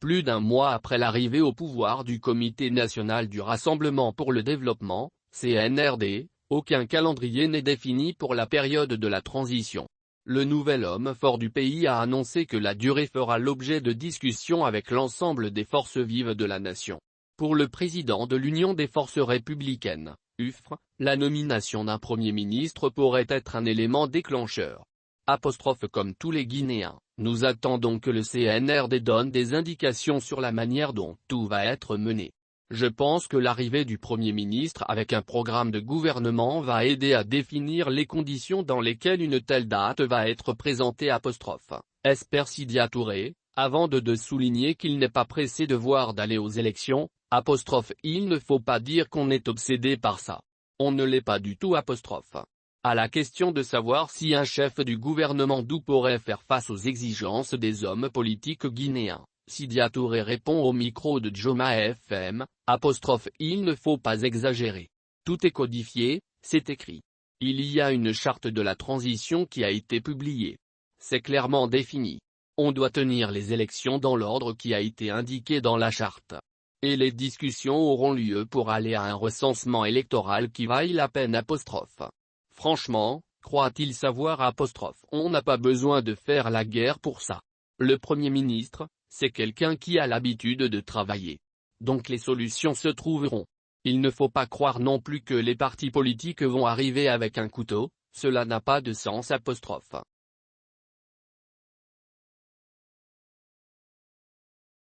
plus d'un mois après l'arrivée au pouvoir du Comité national du Rassemblement pour le développement, CNRD, aucun calendrier n'est défini pour la période de la transition. Le nouvel homme fort du pays a annoncé que la durée fera l'objet de discussions avec l'ensemble des forces vives de la nation. Pour le président de l'Union des forces républicaines, UFR, la nomination d'un Premier ministre pourrait être un élément déclencheur. Comme tous les Guinéens, nous attendons que le CNRD donne des indications sur la manière dont tout va être mené. Je pense que l'arrivée du Premier ministre avec un programme de gouvernement va aider à définir les conditions dans lesquelles une telle date va être présentée. Espère Sidya Touré, avant de souligner qu'il n'est pas pressé de voir d'aller aux élections. Il ne faut pas dire qu'on est obsédé par ça. On ne l'est pas du tout. À la question de savoir si un chef du gouvernement doux pourrait faire face aux exigences des hommes politiques guinéens, Sidya Touré répond au micro de Joma FM, il ne faut pas exagérer. Tout est codifié, c'est écrit. Il y a une charte de la transition qui a été publiée. C'est clairement défini. On doit tenir les élections dans l'ordre qui a été indiqué dans la charte. Et les discussions auront lieu pour aller à un recensement électoral qui vaille la peine. Franchement, croit-il savoir on n'a pas besoin de faire la guerre pour ça. Le Premier ministre, c'est quelqu'un qui a l'habitude de travailler. Donc les solutions se trouveront. Il ne faut pas croire non plus que les partis politiques vont arriver avec un couteau, cela n'a pas de sens.